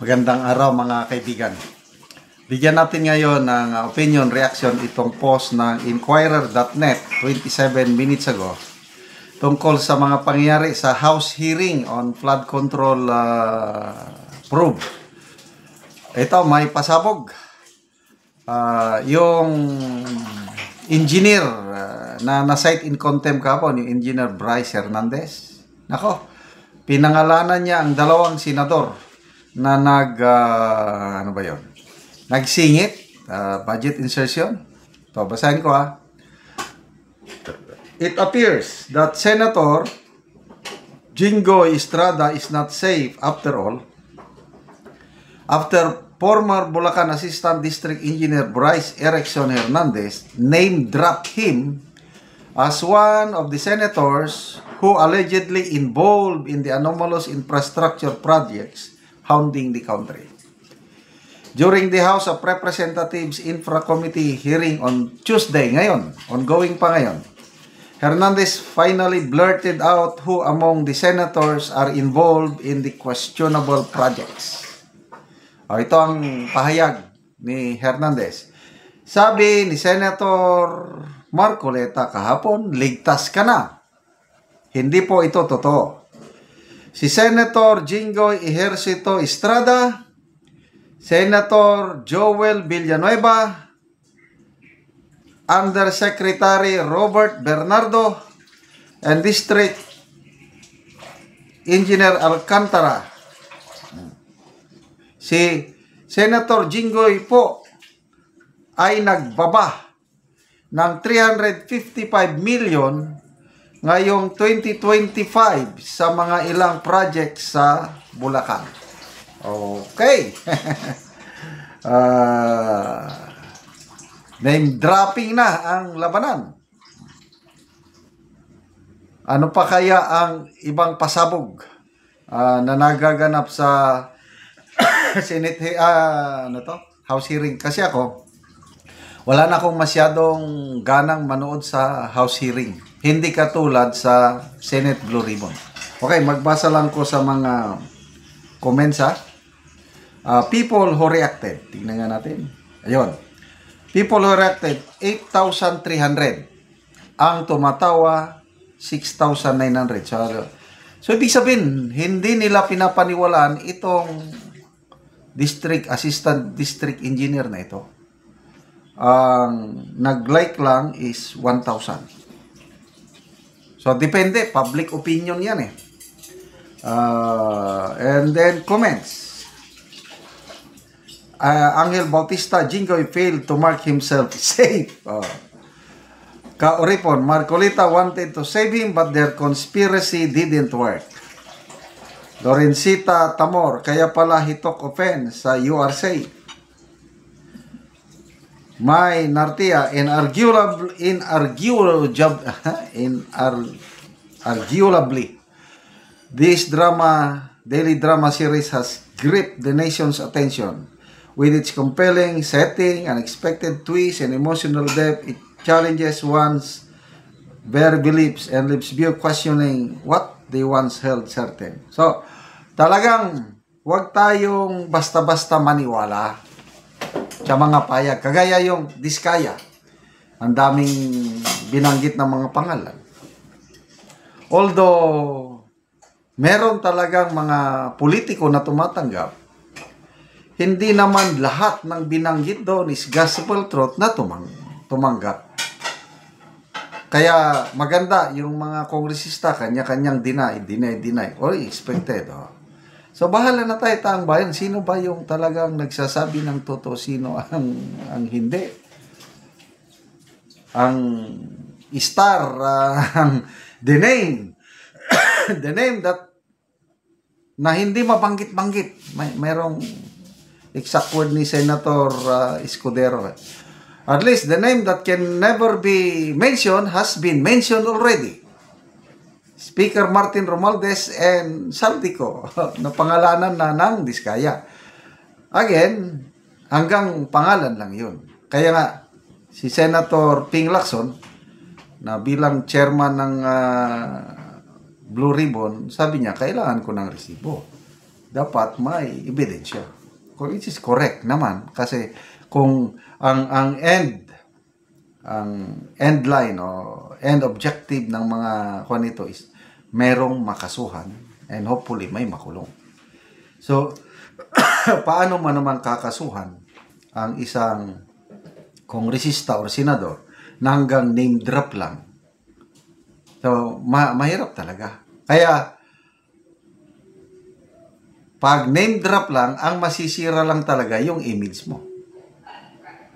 Magandang araw mga kaibigan. Bigyan natin ngayon ng opinion reaction itong post ng Inquirer.net 27 minutes ago tungkol sa mga pangyayari sa House hearing on flood control probe. Ito may pasabog. Yung engineer na na-cite in contempt kahapon, yung engineer Bryce Hernandez. Nako, pinangalanan niya ang dalawang senador na nagsingit, budget insertion. So, basahin ko ha. It appears that Senator Jinggoy Estrada is not safe after all, after former Bulacan Assistant District Engineer Bryce Erickson Hernandez name-dropped him as one of the senators who allegedly involved in the anomalous infrastructure projects hounding the country. During the House of Representatives Infra Committee hearing on Tuesday, ongoing pa ngayon, Hernandez finally blurted out who among the senators are involved in the questionable projects. Ito ang pahayag ni Hernandez. Sabi ni Senator Marcoleta kahapon, ligtas ka na. Hindi po ito totoo. Si Senator Jinggoy Ejercito Estrada, Senator Joel Villanueva, Undersecretary Robert Bernardo, and District Engineer Alcantara. Si Senator Jinggoy po ay nagbaba ng 355 million ngayong 2025 sa mga ilang projects sa Bulacan. Okay. Name dropping na ang labanan. Ano pa kaya ang ibang pasabog na nagaganap sa Senate House hearing? Kasi ako, wala na akong masyadong ganang manood sa House hearing. Hindi katulad sa Senate Blue Ribbon. Okay, magbasa lang ko sa mga comments ha. People who reacted. Tingnan nga natin. Ayun. People who reacted, 8,300. Ang tumatawa, 6,900. So, ibig sabihin, hindi nila pinapaniwalaan itong Assistant District Engineer na ito. Ang nag-like lang is 1,000. So, depende. Public opinion yan eh. And then, comments. Angel Bautista, Jinggoy failed to mark himself safe. Kaoripon, Marcolita wanted to save him but their conspiracy didn't work. Lorencita Tamor, kaya pala he took offense sa you are safe. May Nartia, inarguably, this daily drama series has gripped the nation's attention. With its compelling setting, unexpected twists, and emotional depth, it challenges one's bare beliefs and leaves view questioning what they once held certain. So, talagang huwag tayong basta-basta maniwala sa mga payag. Kagaya yung Diskaya. Ang daming binanggit ng mga pangalan. Although, meron talagang mga politiko na tumatanggap, hindi naman lahat ng binanggit doon is gospel truth na tumanggap. Kaya maganda yung mga kongresista, kanya-kanyang deny. Or expected. So, bahala na tayo taong bayan. Sino ba yung talagang nagsasabi ng totoo? Sino ang hindi? Ang star, the name that na hindi mabanggit-banggit. Mayroong exact word ni Senator Escudero. At least the name that can never be mentioned has been mentioned already. Speaker Martin Romualdez and Saldico na pangalanan na ng Diskaya. Again, hanggang pangalan lang yun. Kaya nga, si Senator Ping Lacson na bilang chairman ng Blue Ribbon, sabi niya, kailangan ko ng resibo. dapat may ebidensya. Which is correct naman kasi kung ang end line o end objective ng mga kung ito is merong makasuhan and hopefully may makulong. So, paano man naman kakasuhan ang isang kongresista or senador na hanggang name drop lang? So, mahirap talaga. Kaya, pag name drop lang, ang masisira lang talaga yung image mo.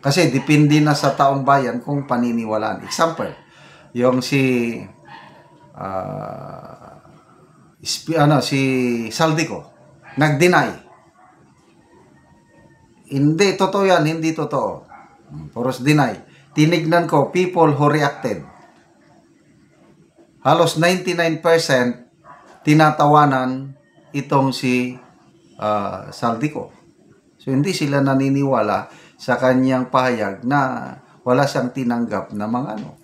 Kasi depende na sa taong bayan kung paniniwalaan. Example, yung si Saldico, nag-deny. Hindi totoo yan, hindi totoo. Puros deny. Tinignan ko, people who reacted. Halos 99% tinatawanan itong si Saldico. So, hindi sila naniniwala sa kanyang pahayag na wala siyang tinanggap na mga ano.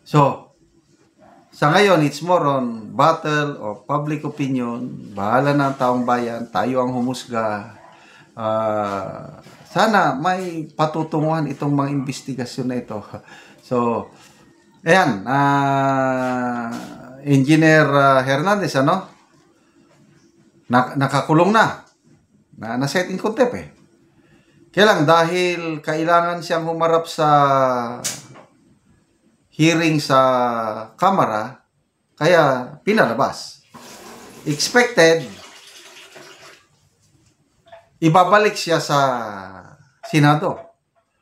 So, sa ngayon, it's more on battle of public opinion. Bahala na ang taong bayan. Tayo ang humusga. Sana may patutunguhan itong mga investigasyon na ito. So, ayan. Engineer Hernandez, ano? Nakakulong na. Na-set in contempt eh. Kaya lang, dahil kailangan siyang humarap sa hearing sa kamara, kaya pinalabas. Expected, ibabalik siya sa Senado.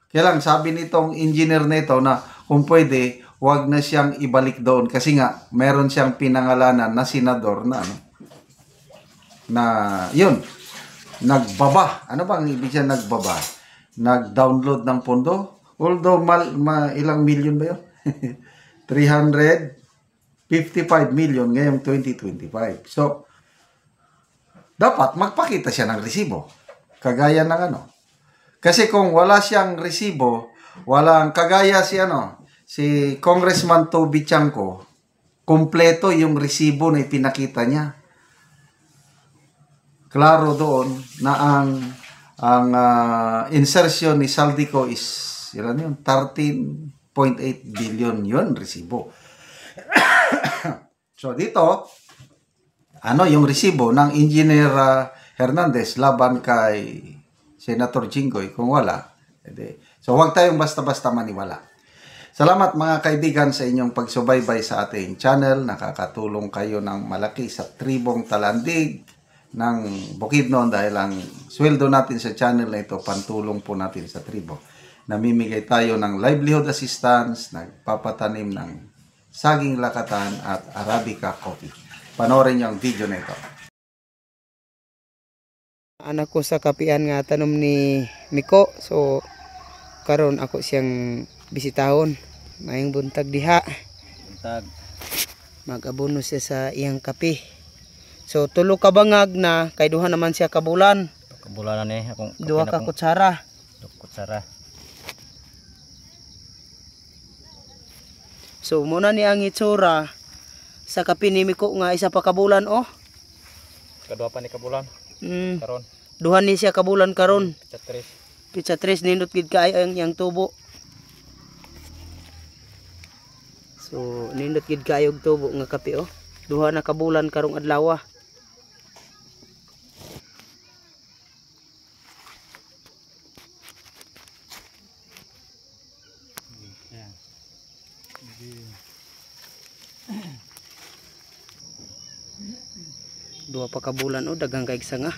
Kaya lang, sabi nitong engineer na ito na kung pwede, wag na siyang ibalik doon kasi nga, meron siyang pinangalanan na senador na ano, na yun, nagbaba. Ano bang ibig siya nagbaba? Nag-download ng pondo? Although ilang million ba yun? 355 million ngayong 2025. So, dapat magpakita siya ng resibo. Kagaya ng ano. Kasi kung wala siyang resibo, walang kagaya si Congressman Toby Chanco, kumpleto yung resibo na ipinakita niya. Klaro doon na ang insertion ni Saldico is 13.8 billion yun resibo. So dito, yung resibo ng Engineer Hernandez laban kay Senator Jinggoy kung wala. So huwag tayong basta-basta maniwala. Salamat mga kaibigan sa inyong pagsubaybay sa ating channel. Nakakatulong kayo ng malaki sa tribong Talandig ng Bukidnon dahil ang sweldo natin sa channel na ito, pantulong po natin sa tribo. Namimigay tayo ng livelihood assistance, nagpapatanim ng saging lakatan at Arabica coffee. Panoorin niyo ang video na ito. Anak ko sa kapian nga tanom ni Miko, so karon ako siyang bisitahon. Mayong buntag diha. Buntag. Mag-abono siya sa iyang kape. So tulo ka bangag na kay duha naman siya kabulan. Kabulanan akong duha ka kutsara. Kutsara. So muna ni ang itsura sa kape ni Miko nga isa pa kabulan oh. Kadua pa ni kabulan. Karon. Duha ni siya kabulan karon. Pizza 3. Pizza 3 nindot gid kaayo ang iyang tubo. So nindot gid kaayo og tubo nga kape oh. Duha na kabulan karong adlaw. Dua pa kabulan o dagang kaig sanga.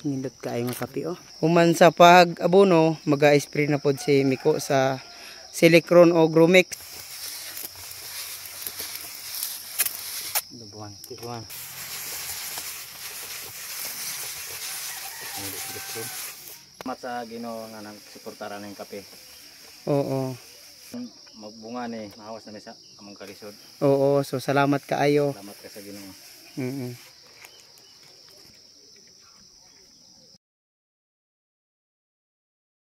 Nindot kaayo nga kape oh. Human sa pag-abono, maga-spray na pod si Miko sa Silicron o Grumix. Dubuhan, tibuhan. Salamat sa Ginoo nga nagsuportara ng kape. Oo. Magbunga ni mahawas na sa among kalisod. Oo, so salamat kaayo. Salamat ka sa Ginoo. Mm.